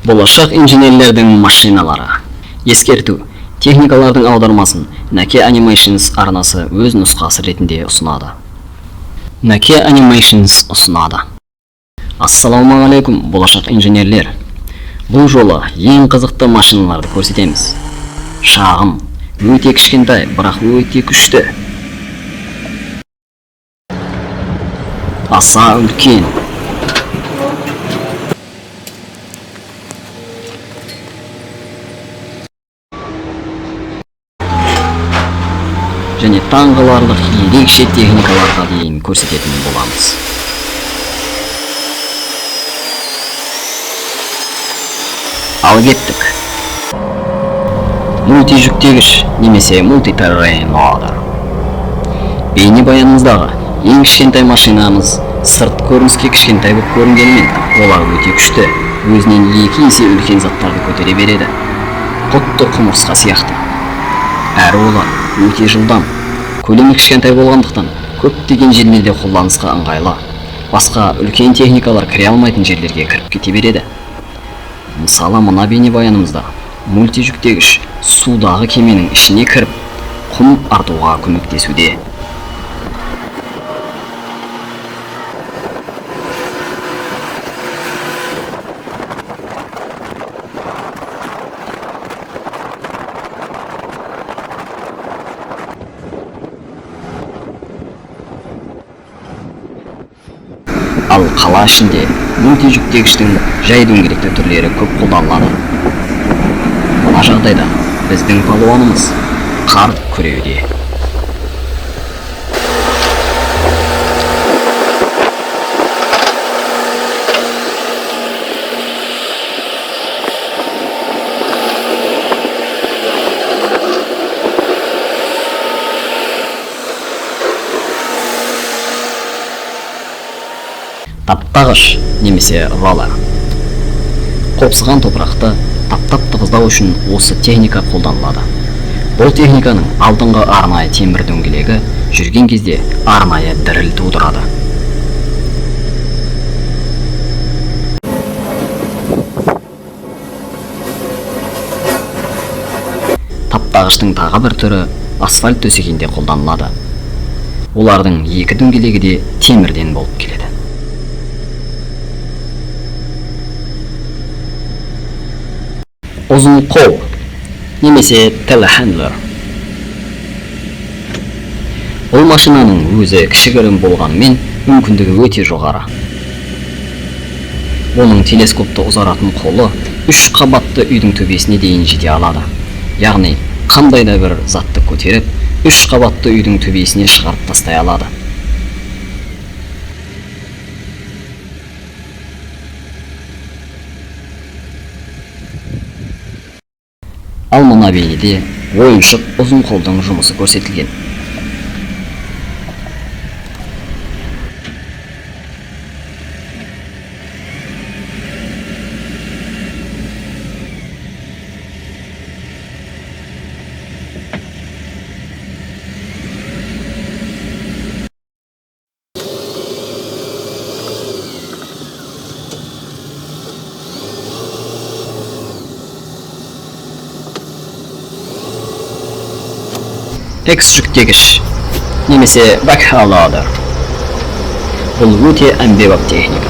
Болашақ инженерлердің машиналары. Ескерту. Техникалардың аудармасын Nake Animations арнасы өз нұсқасы ретінде ұсынады. Nake Animations ұсынады. Ассалаумағалейкум, болашақ инженерлер. Бұл жолы ең қызықты машиналарды көрсетеміз. Шағын, өте кішкентай, бірақ өте күшті. Аса үлкен. Және таңғаларлық ерекше техникаларға дейін көрсететін боламыз. Ал кеттік. Мультижүктегіш немесе мультитеррейн лодер. Бейнебаянымыздағы ең кішкентай машинамыз сырт көрініске кішкентай болып көрінгенімен, олар өте күшті, өзінен 2 есе үлкен заттарды көтере береді. Құтты құмырсқа сияқты. Әрі олар өте жылдам, көлемі кішкентай болғандықтан көптеген жерлерде қолданысқа ыңғайлы. Басқа үлкен техникалар кіре алмайтын жерлерге кіріп кете береді. Мысалы, мына бейнебаянымызда мультижүктегіш судағы кеменің ішіне кіріп, құм артуға көмектесуде. Ал қала ішінде мультижүктегіштің жай дөңгелекті түрлері көп қолданылады. Мына жағдайда біздің палуанымыз қар күреуде. Таптағыш немесе роллер. Қопсыған топырақты таптап тығыздау үшін осы техника қолданылады. Бұл техниканың алдыңғы арнайы темір дөңгелегі жүрген кезде арнайы діріл тудырады. Таптағыштың тағы бір түрі асфальт төсегенде қолданылады. Олардың 2 дөңгелегі де темірден болып келеді. Ұзын қол немесе телехендлер. Бұл машинаның өзі кішігірім болғанымен мүмкіндігі өте жоғары. Оның телескопты ұзаратын қолы 3 қабатты үйдің төбесіне дейін жете алады. Яғни қандай да бір затты көтеріп, 3 қабатты үйдің төбесіне шығарып тастай алады. Ал мына бейнеде ойыншық ұзын қолдың жұмысы көрсетілген. X-жүктегіш немесе backhoe loader. Бұл өте әмбебап техника.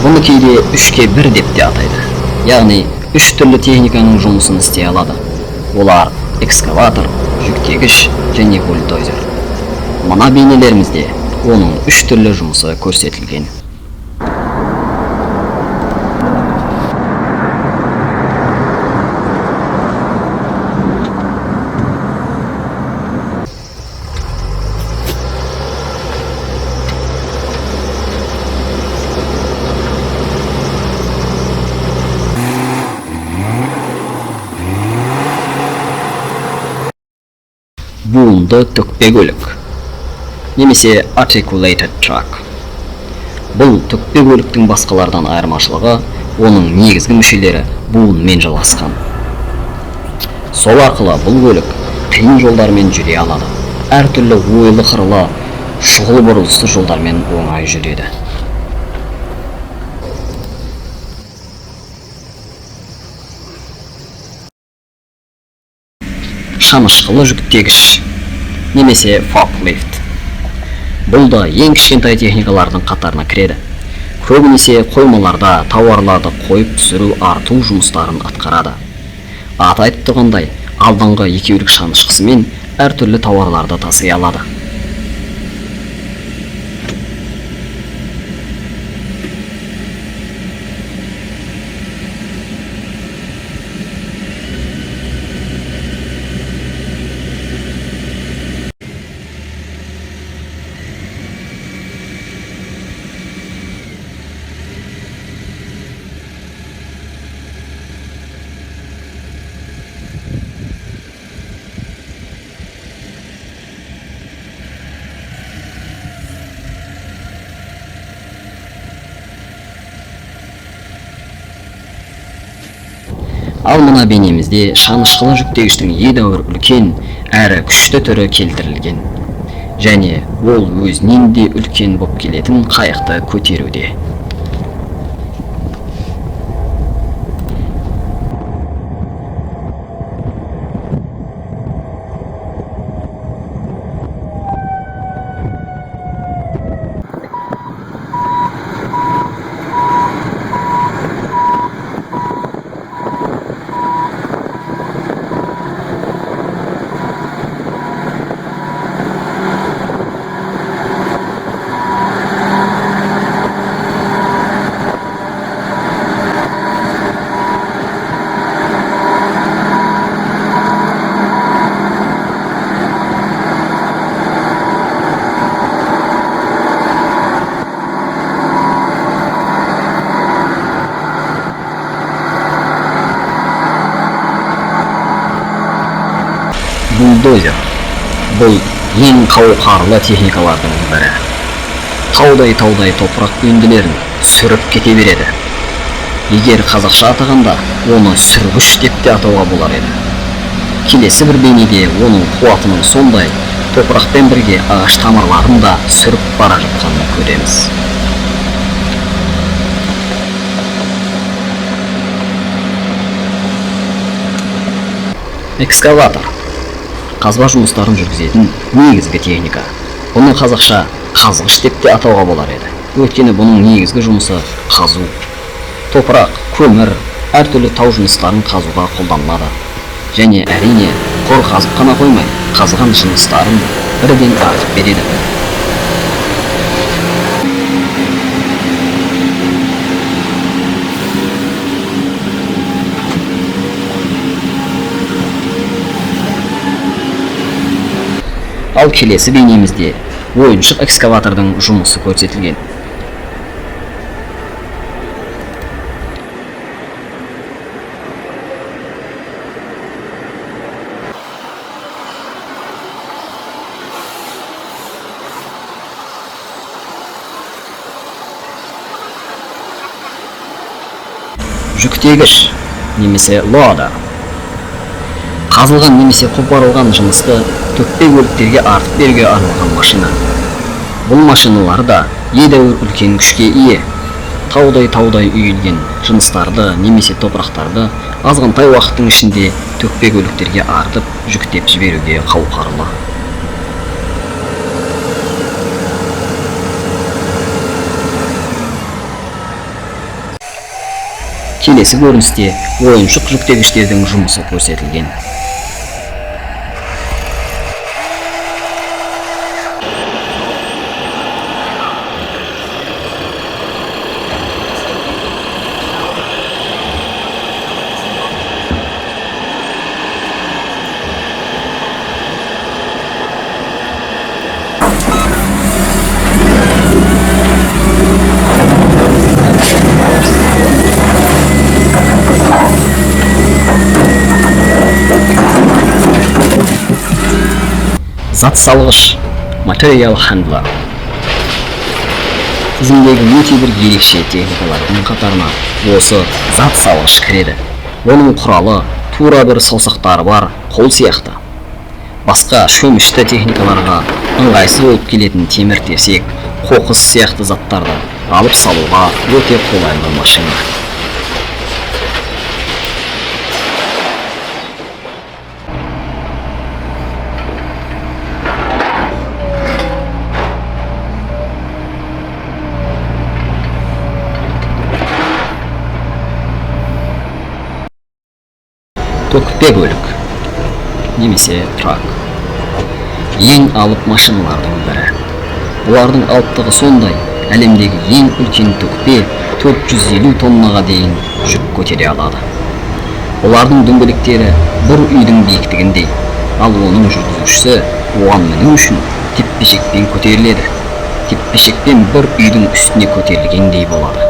Бұны кейде 3-1 деп те атайды. Яғни 3 түрлі техниканың жұмысын істей алады. Олар экскаватор, жүктегіш және бульдозер. Мына бейнелерімізде оның 3 түрлі жұмысы көрсетілген. Буынды төкпе көлік немесе articulated truck. Бұл төкпе көліктің басқалардан айырмашылығы, оның негізгі мүшелері буынмен жалғасқан. Сол арқылы бұл көлік қиын жолдармен жүре алады. Әртүрлі ойлы қырлы, шұғыл бұрылысты жолдармен оңай жүреді. шанышқылы жүктегіш немесе форклифт. Бұл да ең кішкентай техникалардың қатарына кіреді. Көбінесе қоймаларда тауарларды қойып түсіру арту жұмыстарын атқарады. Аты айтып тұрғандай, алдыңғы екеулік шанышқысымен әртүрлі тауарларды тасый алады. Ал мына бейнемізде шанышқылы жүктегіштің едәуір үлкен әрі күшті түрі келтірілген. Және ол өзінен де үлкен боп келетін қайықты көтеруде. Бульдозер. Бұл ең қауқарлы техникалардың бірі. Таудай топырақ үйінділерін сүріп кете береді. Егер қазақша атағанда, оны сүргіш деп те атауға болар еді. Келесі бір бейнеде оның қуатының сондай, топырақпен бірге ағаш тамырларын да сүріп бара жатқанын көреміз. Экскаватор. Қазба жұмыстарын жүргізетін негізгі техника. Бұны қазақша қазғыш деп те атауға болар еді. Өйткені бұның негізгі жұмысы қазу. Топырақ, көмір, әртүрлі тау жыныстарын қазуға қолданылады. Және әрине қор қазып қана қоймай, қазған жыныстарын бірден ағытып береді. Ал келесі бейнемізде ойыншық экскаватордың жұмысы көрсетілген. Жүктегіш немесе лоадар. Қазылған немесе қопарылған жынысты төкпе көліктерге артып беруге арналған машина. Бұл машиналар да едәуір үлкен күшке ие. Таудай үйілген жыныстарды немесе топырақтарды азғантай уақыттың ішінде төкпе көліктерге артып жүктеп жіберуге қауқарлы. Келесі көріністе ойыншық жүктегіштердің жұмысы көрсетілген. Зат салғыш, материал хендлер. Тізімдегі өте бір ерекше техникалардың қатарына осы зат салғыш кіреді. Оның құралы тура бір саусақтары бар қол сияқты. Басқа шөмішті техникаларға ыңғайсыз болып келетін темір терсек, қоқыс сияқты заттарды алып салуға өте қолайлы машина. төкпе бөлік немесе трак. Ең алып машиналардың бірі. Бұлардың алыптығы сондай, әлемдегі ең үлкен төкпе 450 тоннаға дейін жүк көтере алады. Бұлардың дөңгелектері бір үйдің биіктігіндей, ал оның жүргізушісі оған міну үшін теппешекпен көтеріледі. Теппешекпен бір үйдің үстіне көтерілгендей болады.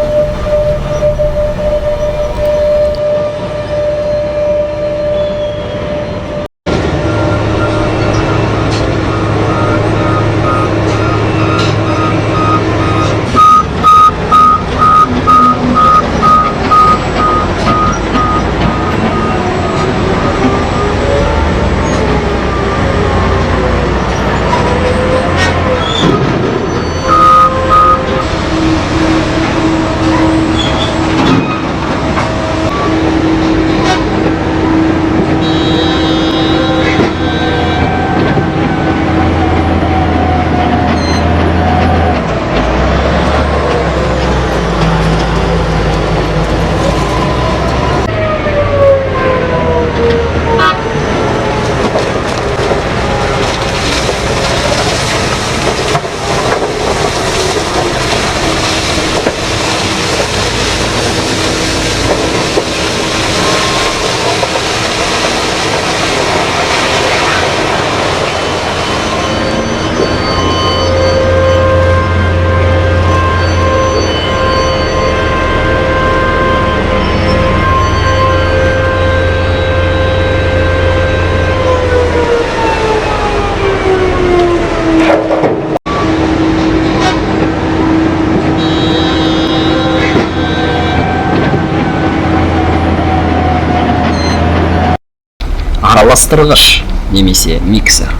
Араластырғыш немесе миксер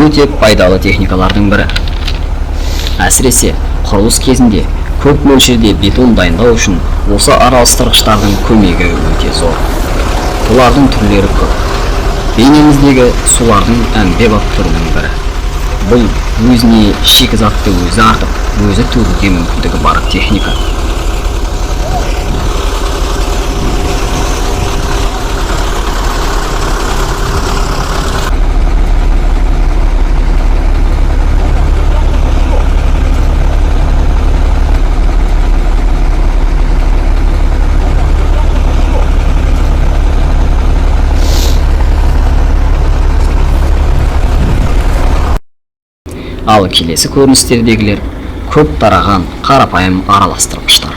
өте пайдалы техникалардың бірі. Әсіресе құрылыс кезінде көп мөлшерде бетон дайындау үшін осы араластырғыштардың көмегі өте зор. Бұлардың түрлері көп. Бейнеміздегі сулардың әмбебап түрінің бірі. Бұл өзіне шикізатты өзі артып, өзі төгуге мүмкіндігі бар техника. Ал келесі көріністердегілер көп тараған қарапайым араластырғыштар.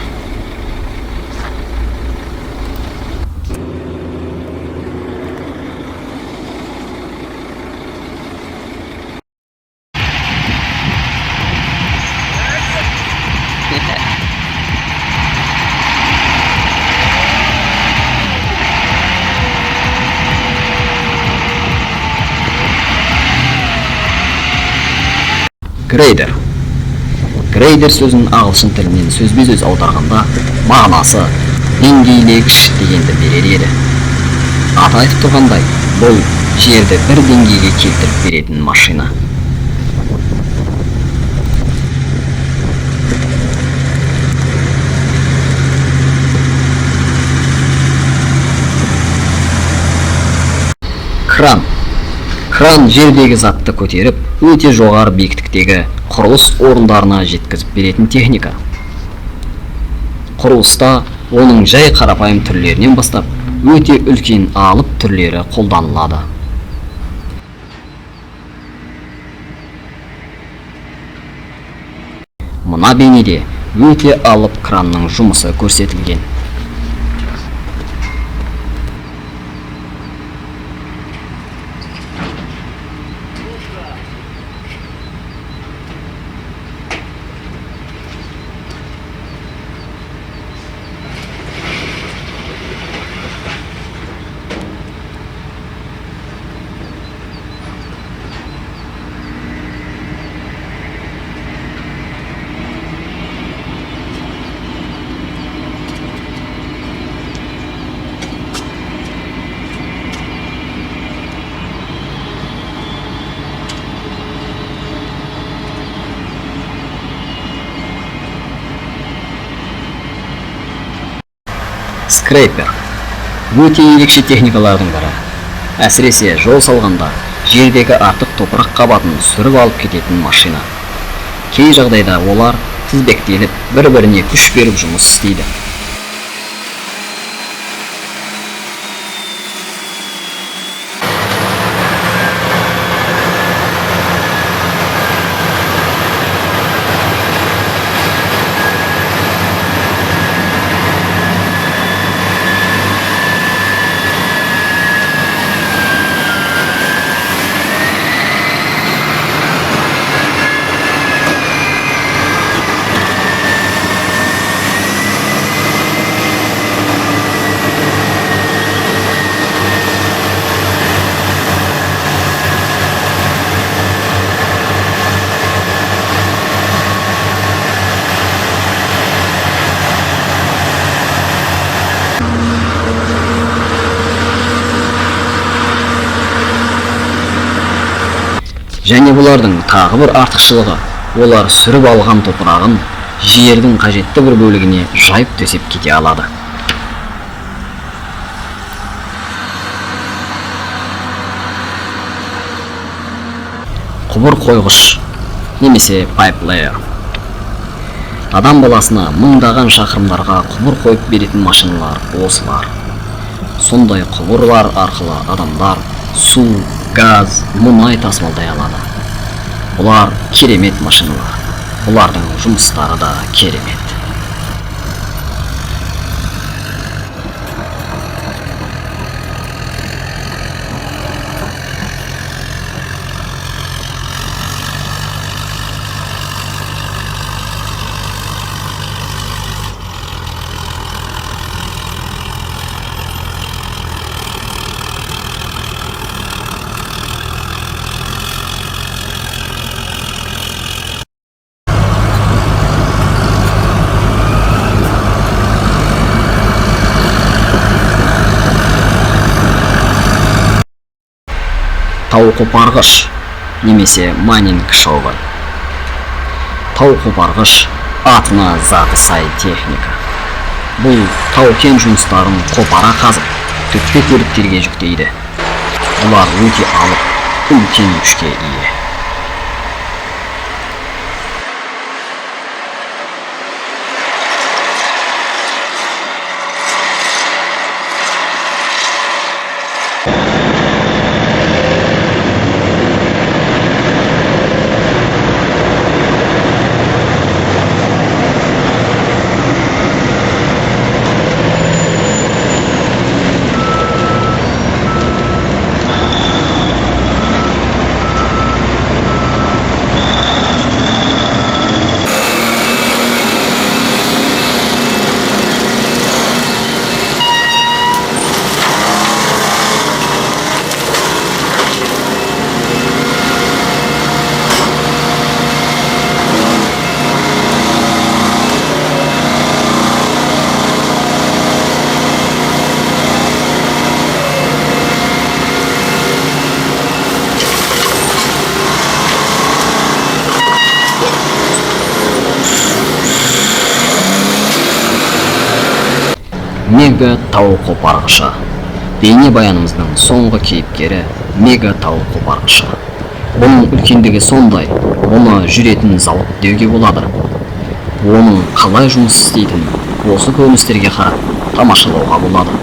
Грейдер. Грейдер сөзін ағылшын тілінен сөзбе-сөз аударғанда мағынасы деңгейлегіш дегенді берер еді. Аты айтып тұрғандай, бұл жерді бір деңгейге келтіріп беретін машина. Кран. Кран жердегі затты көтеріп, өте жоғары биіктіктегі құрылыс орындарына жеткізіп беретін техника. Құрылыста оның жай қарапайым түрлерінен бастап, өте үлкен алып түрлері қолданылады. Мына бейнеде өте алып кранның жұмысы көрсетілген. Скрейпер. Өте ерекше техникалардың бірі. Әсіресе жол салғанда жердегі артық топырақ қабатын сүріп алып кететін машина. Кей жағдайда олар тізбектеліп, бір-біріне күш беріп жұмыс істейді. Және бұлардың тағы бір артықшылығы, олар сүріп алған топырағын жердің қажетті бір бөлігіне жайып төсеп кете алады. Құбыр қойғыш немесе pipe layer. Адам баласына мыңдаған шақырымдарға құбыр қойып беретін машиналар осылар. Сондай құбырлар арқылы адамдар су, газ, мұнай тасымалдай алады. Бұлар керемет машиналар. Бұлардың жұмыстары да керемет. Тау қопарғыш немесе майнинг шоуы. Тау қопарғыш атына заты сай техника. Бұл тау-кен жұмыстарын қопара қазып, төтпе көліктерге жүктейді. Бұлар өте алып, үлкен күшке ие. Мега тау қопарғышы. Бейнебаянымыздың соңғы кейіпкері мега тау қопарғышы. Оның үлкендігі сондай, оны жүретін зауыт деуге болады. Оның қалай жұмыс істейтінін осы көріністерге қарап тамашалауға болады.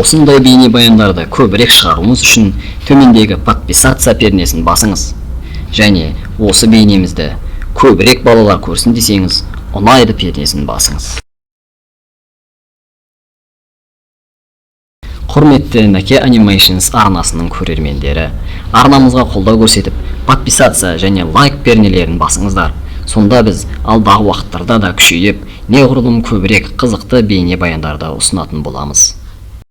осындай бейне баяндарды көбірек шығаруымыз үшін төмендегі подписаться пернесін басыңыз. Және осы бейнемізді көбірек балалар көрсін десеңіз, ұнайды пернесін басыңыз. Құрметті Наке Animations арнасының көрермендері, арнамызға қолдау көрсетіп, подписаться және лайк пернелерін басыңыздар. Сонда біз алдағы уақыттарда да күшейіп, неғұрлым көбірек қызықты бейне баяндарды ұсынатын боламыз.